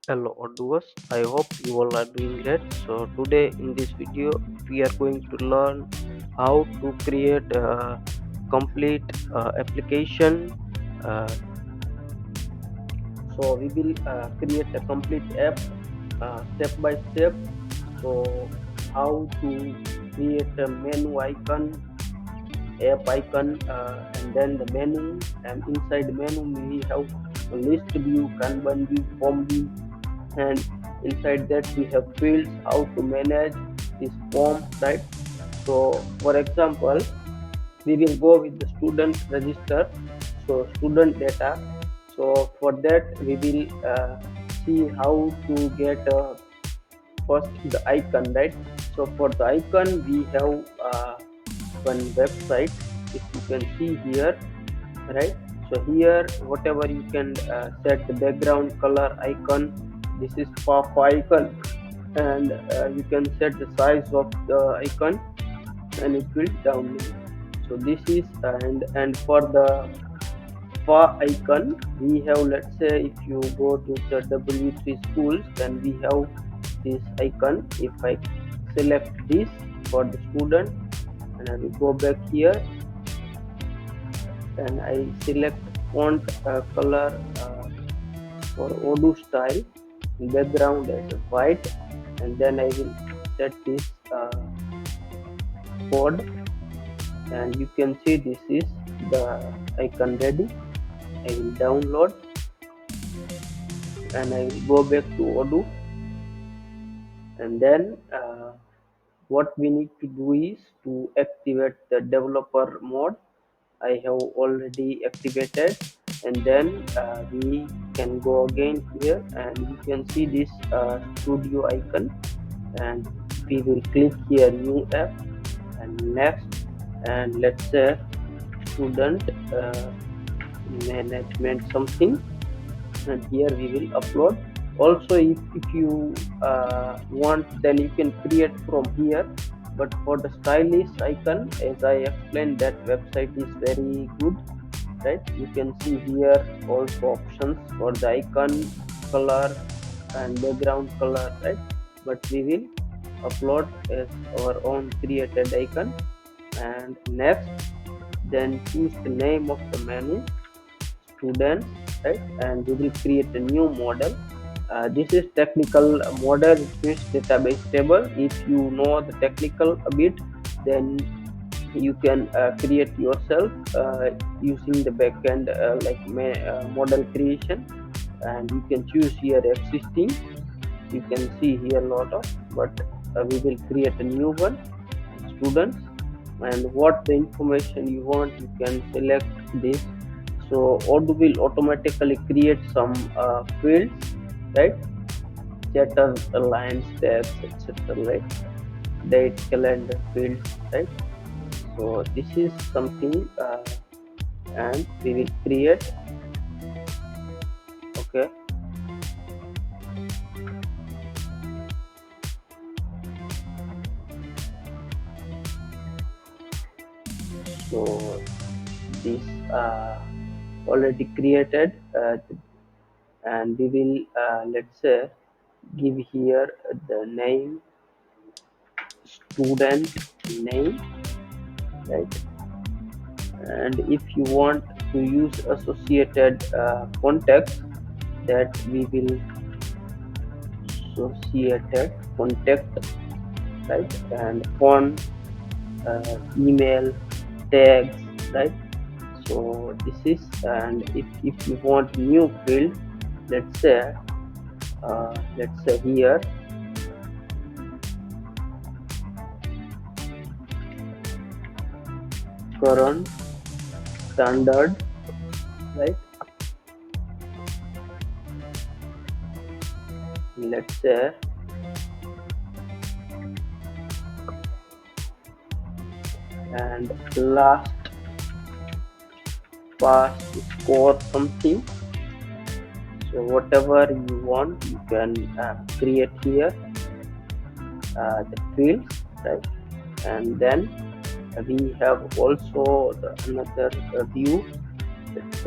Hello Odoo, I hope you all are doing great. So today in this video we are going to learn how to create a complete application. Uh, so we will create a complete app step by step. So how to create a menu icon, app icon, and then the menu, and inside the menu we have a list view, Kanban view, form view, and inside that we have fields, how to manage this form, right? So for example, we will go with the student register, so student data. So for that we will see how to get first the icon, right? So for the icon we have one website, if you can see here, right? So here whatever you can set the background color icon, this is for icon, and you can set the size of the icon and it will download. So this is and for the for icon we have, let's say if you go to the W3 schools, then we have this icon. If I select this for the student and I will go back here and I select font color for Odoo style, background as a white, and then I will set this code, and you can see this is the icon ready. I will download and I will go back to Odoo, and then what we need to do is to activate the developer mode. I have already activated, and then we can go again here and you can see this studio icon, and we will click here new app and next, and let's say student management something, and here we will upload. Also if you want, then you can create from here, but for the stylish icon, as I explained, that website is very good, right? You can see here also options for the icon color and background color, right? But we will upload as our own created icon. And next, then choose the name of the menu, students, right? And we will create a new model. This is technical model, it means database table. If you know the technical a bit, then you can create yourself using the backend model creation, and you can choose here existing. You can see here a lot of, but we will create a new one, students, and what the information you want, you can select this. So Odoo will automatically create some fields, right? Chatter, lines, tags, etc., right? Date, calendar fields, right? So this is something, and we will create. Okay, so this already created, and we will let's say give here the name, student name, right? And if you want to use associated context, that we will associated contact, right? And phone, email, tags, right? So this is, and if you want new field, let's say here current standard, right? Let's say and last pass score something. So whatever you want, you can create here the fields, right? And then we have also another view. Let's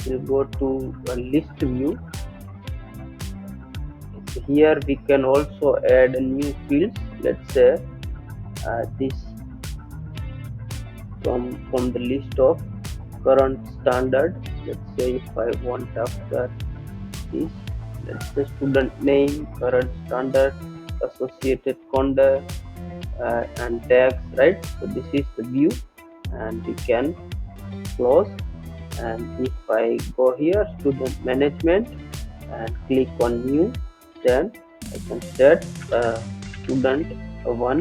we'll go to a list view, here we can also add a new fields. Let's say this from the list of current standard. Let's say if I want after this, let's say student name, current standard, associated conduct, and tags, right? So this is the view, and we can close. And if I go here student management and click on new, then I can set student 1.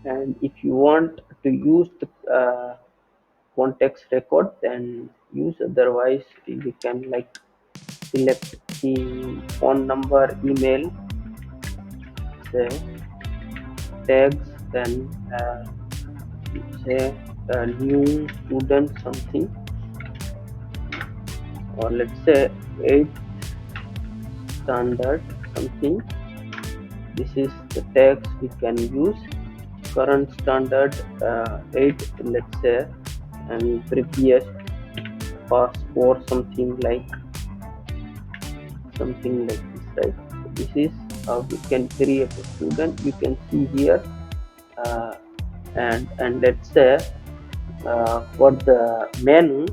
And if you want to use the context record, then use, otherwise we can like select the phone number, email, say tags, then say new student something, or let's say 8 standard something. This is the tags we can use. Current standard 8, let's say, and previous passport something like this, right? So this is how we can create a student. You can see here, uh, and let's say for the menu,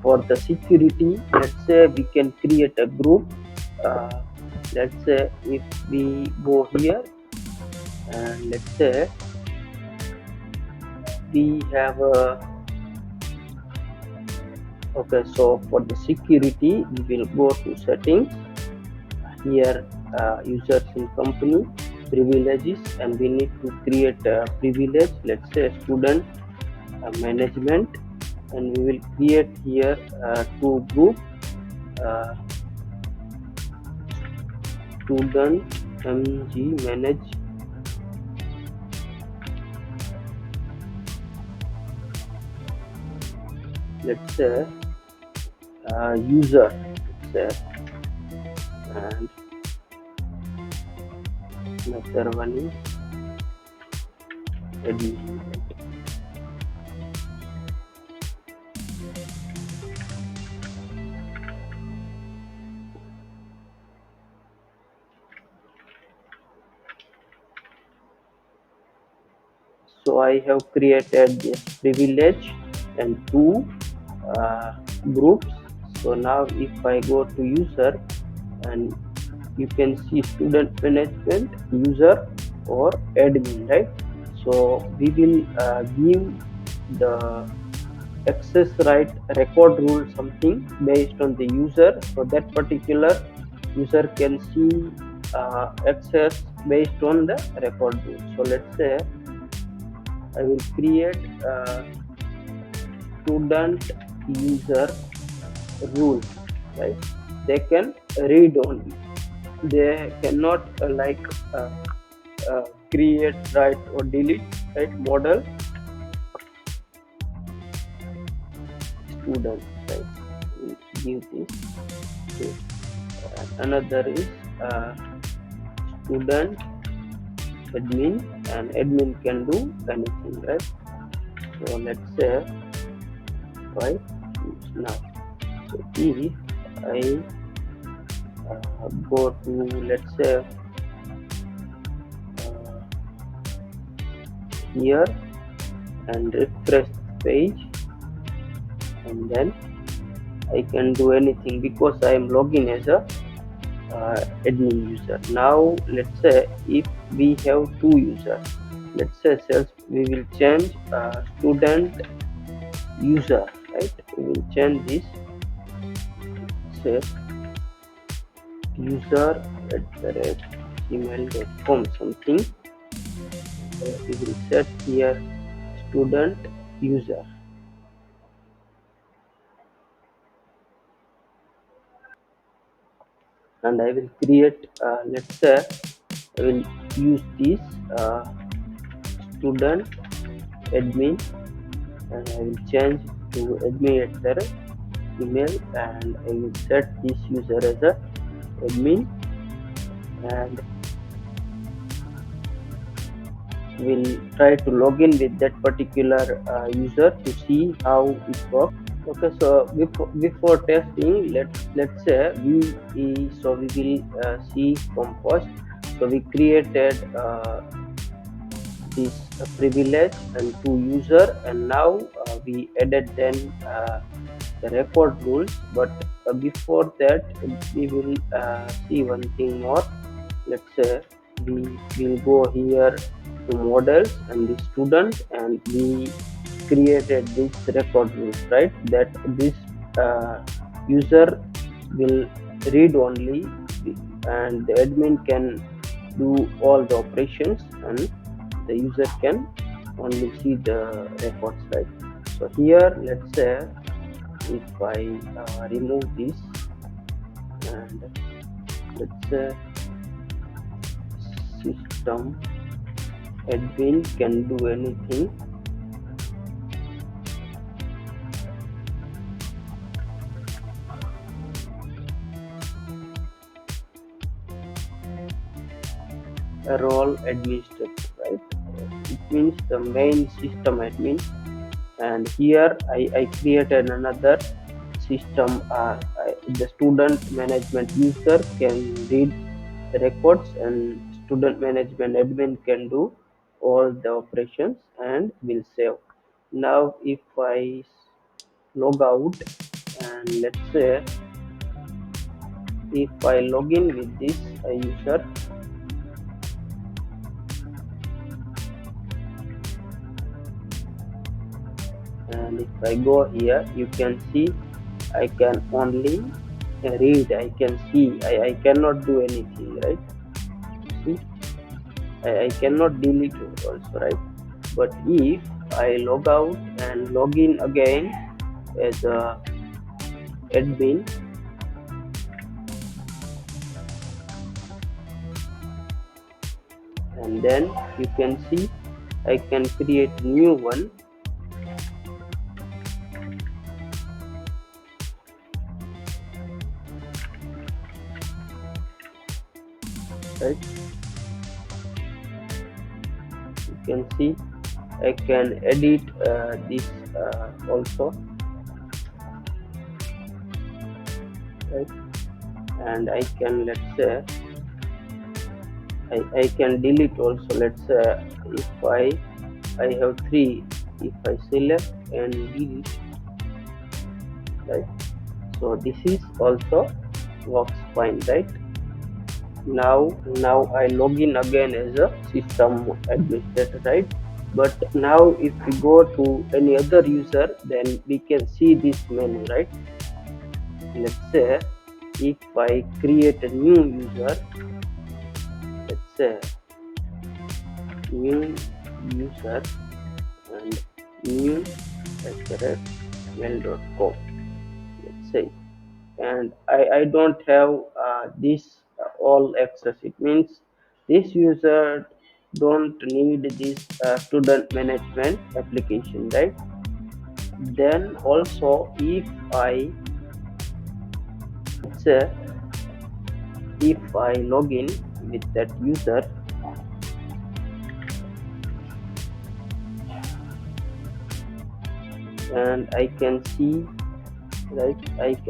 for the security, let's say we can create a group. uh, let's say if we go here, and let's say we have a, okay, so for the security we will go to settings here, users in company, privileges, and we need to create a privilege, let's say student management, and we will create here two group, uh, student mg manage, let's say user, let's say, and another one is admin. So I have created this privilege and two uh, groups. So now if I go to user, and you can see student management, user, or admin, right? So we will give the access right record rule something based on the user, so that particular user can see access based on the record rule. So let's say I will create student user rule, right? They can read only, they cannot uh, create, write, or delete, right? Model student, right? We give this. Okay. Another is student admin, and admin can do anything, right? So let's say I choose now. So if I go to, let's say uh, here, and refresh the page, and then I can do anything because I am logging as a admin user. Now let's say if we have two users, let's say we will change student user, right? We will change this, say user at gmail.com something. We will set here student user, and I will create, let's say I will use this student admin, and I will change to admin at the email, and I will set this user as a admin, and will try to log in with that particular user to see how it works. Okay, so before testing, let's say we will see from first. So we created this privilege and to user, and now we added then the record rules. But before that, we will see one thing more. Let's say we will go here to models and the student, and we created this record rules, right? That this uh, user will read only, and the admin can do all the operations, and the user can only see the records, right? So here, let's say if I remove this, and let's say system admin can do anything, a role administrator, right? It means the main system admin. And here I created another system. The student management user can read the records, and student management admin can do all the operations and will save. Now if I log out, and let's say if I log in with this user, and if I go here, you can see I can only read, I can see, I cannot do anything, right? See, I cannot delete it also, right? But if I log out and log in again as a admin, and then you can see I can create new one, right? You can see I can edit this also, right? And I can, let's say I can delete also. Let's say if I have three, if I select and delete, right? So this is also works fine, right? Now I log in again as a system administrator, right? But now if we go to any other user, then we can see this menu, right? Let's say if I create a new user, let's say new user and new at mail.com, let's say, and I don't have this all access. It means this user don't need this student management application, right? Then also if I, let's say if I log in with that user, and I can see, right,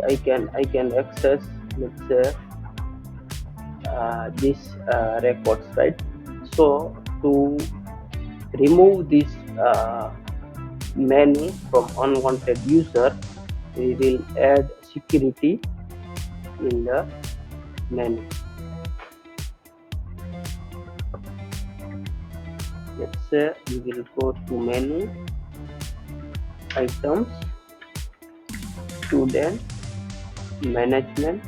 I can access, let's say this records, right? So to remove this menu from unwanted user, we will add security in the menu. Let's say we will go to menu, items, student management,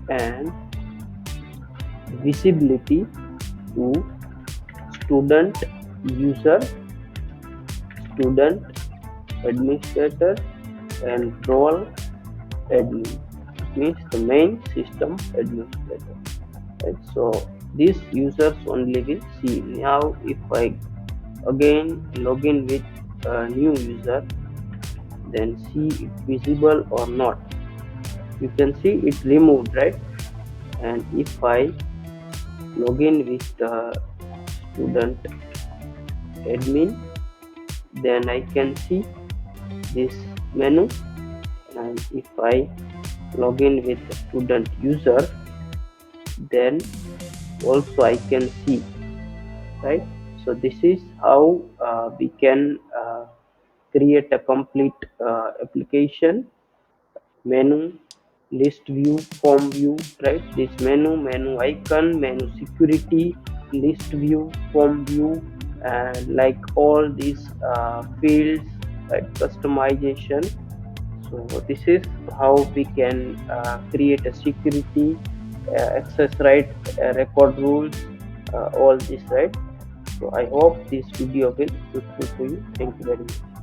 and visibility to student user, student administrator, and role admin. It means the main system administrator, right? So these users only will see. Now if I again log in with a new user, then see it visible or not. You can see it removed, right? And if I log in with the student admin, then I can see this menu, and if I log in with the student user, then also I can see, right? So this is how we can create a complete application: menu, list view, form view, right? This menu icon, menu security, list view, form view, and like all these fields, right? Customization. So this is how we can create a security, access right, record rules, all this, right? So I hope this video will useful for you. Thank you very much.